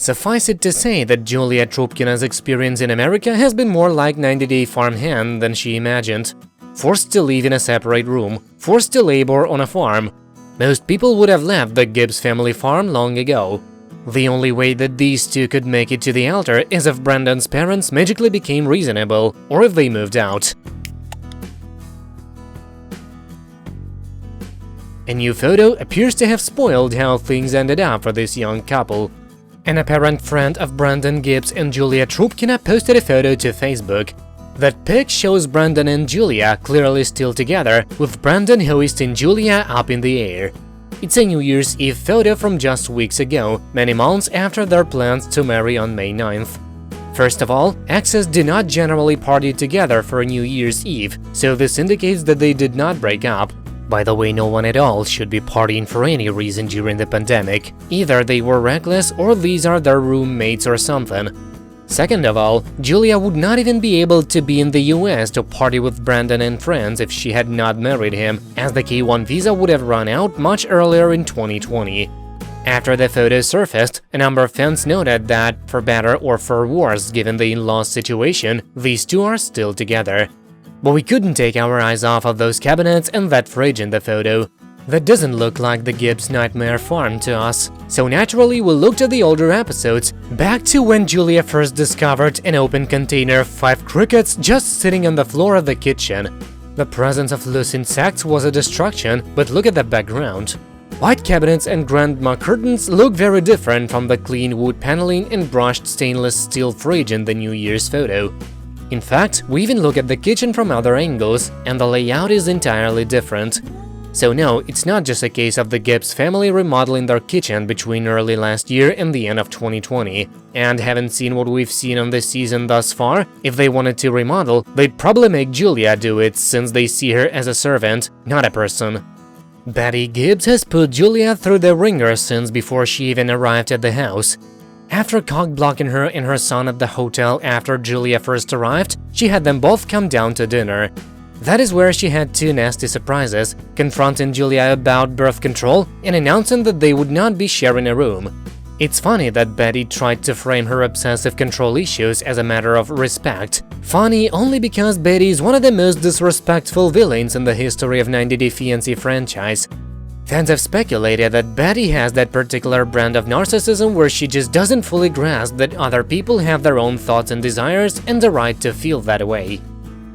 Suffice it to say that Julia Trubkina's experience in America has been more like 90-day farmhand than she imagined. Forced to live in a separate room, forced to labor on a farm. Most people would have left the Gibbs family farm long ago. The only way that these two could make it to the altar is if Brandon's parents magically became reasonable, or if they moved out. A new photo appears to have spoiled how things ended up for this young couple. An apparent friend of Brandon Gibbs and Julia Trubkina posted a photo to Facebook. That pic shows Brandon and Julia clearly still together, with Brandon hoisting Julia up in the air. It's a New Year's Eve photo from just weeks ago, many months after their plans to marry on May 9th. First of all, exes do not generally party together for New Year's Eve, so this indicates that they did not break up. By the way, no one at all should be partying for any reason during the pandemic. Either they were reckless or these are their roommates or something. Second of all, Julia would not even be able to be in the US to party with Brandon and friends if she had not married him, as the K-1 visa would have run out much earlier in 2020. After the photo surfaced, a number of fans noted that, for better or for worse given the in-laws situation, these two are still together. But we couldn't take our eyes off of those cabinets and that fridge in the photo. That doesn't look like the Gibbs nightmare farm to us. So naturally we looked at the older episodes, back to when Julia first discovered an open container of 5 crickets just sitting on the floor of the kitchen. The presence of loose insects was a distraction, but look at the background. White cabinets and grandma curtains look very different from the clean wood paneling and brushed stainless steel fridge in the New Year's photo. In fact, we even look at the kitchen from other angles, and the layout is entirely different. So no, it's not just a case of the Gibbs family remodeling their kitchen between early last year and the end of 2020. And having seen what we've seen on this season thus far, if they wanted to remodel, they'd probably make Julia do it since they see her as a servant, not a person. Betty Gibbs has put Julia through the ringer since before she even arrived at the house. After cock-blocking her and her son at the hotel after Julia first arrived, she had them both come down to dinner. That is where she had 2 nasty surprises, confronting Julia about birth control and announcing that they would not be sharing a room. It's funny that Betty tried to frame her obsessive control issues as a matter of respect. Funny only because Betty is one of the most disrespectful villains in the history of 90-Day Fiance franchise. Fans have speculated that Betty has that particular brand of narcissism where she just doesn't fully grasp that other people have their own thoughts and desires and the right to feel that way.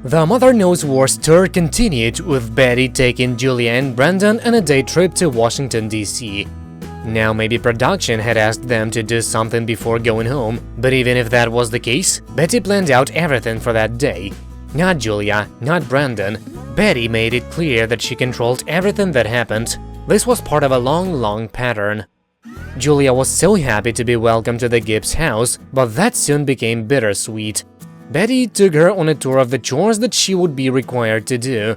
The Mother Knows Wars tour continued, with Betty taking Julia and Brandon on a day trip to Washington, D.C. Now, maybe production had asked them to do something before going home, but even if that was the case, Betty planned out everything for that day. Not Julia, not Brandon. Betty made it clear that she controlled everything that happened. This was part of a long pattern. Julia was so happy to be welcomed to the Gibbs house, but that soon became bittersweet. Betty took her on a tour of the chores that she would be required to do.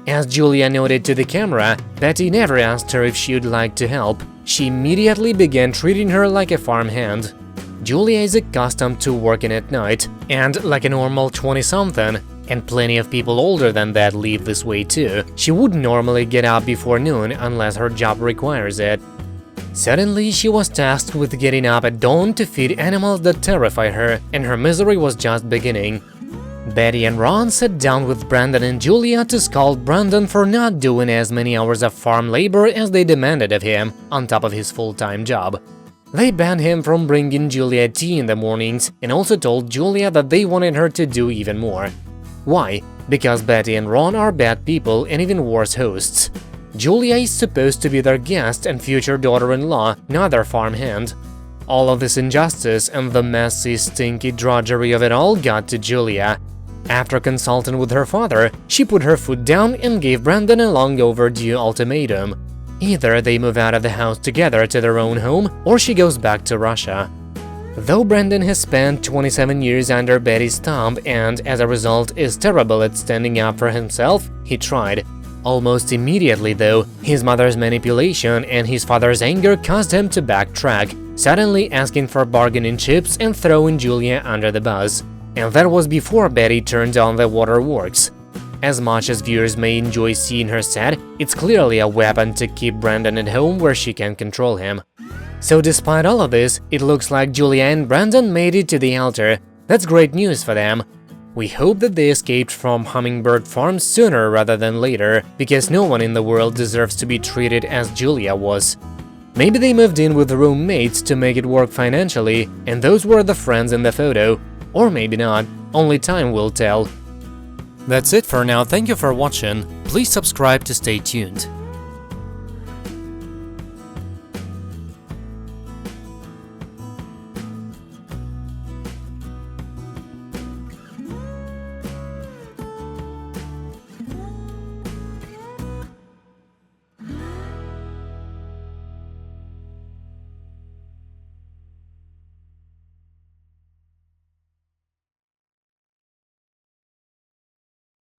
As Julia noted to the camera, Betty never asked her if she would like to help. She immediately began treating her like a farmhand. Julia is accustomed to working at night, and like a normal 20-something, and plenty of people older than that live this way too, she wouldn't normally get up before noon unless her job requires it. Suddenly, she was tasked with getting up at dawn to feed animals that terrified her, and her misery was just beginning. Betty and Ron sat down with Brandon and Julia to scold Brandon for not doing as many hours of farm labor as they demanded of him, on top of his full-time job. They banned him from bringing Julia tea in the mornings, and also told Julia that they wanted her to do even more. Why? Because Betty and Ron are bad people and even worse hosts. Julia is supposed to be their guest and future daughter-in-law, not their farmhand. All of this injustice and the messy, stinky drudgery of it all got to Julia. After consulting with her father, she put her foot down and gave Brandon a long overdue ultimatum. Either they move out of the house together to their own home, or she goes back to Russia. Though Brandon has spent 27 years under Betty's thumb and, as a result, is terrible at standing up for himself, he tried. Almost immediately, though, his mother's manipulation and his father's anger caused him to backtrack, suddenly asking for bargaining chips and throwing Julia under the bus. And that was before Betty turned on the waterworks. As much as viewers may enjoy seeing her sad, it's clearly a weapon to keep Brandon at home where she can control him. So despite all of this, it looks like Julia and Brandon made it to the altar. That's great news for them. We hope that they escaped from Hummingbird Farm sooner rather than later, because no one in the world deserves to be treated as Julia was. Maybe they moved in with roommates to make it work financially, and those were the friends in the photo. Or maybe not, only time will tell. That's it for now, thank you for watching, please subscribe to stay tuned.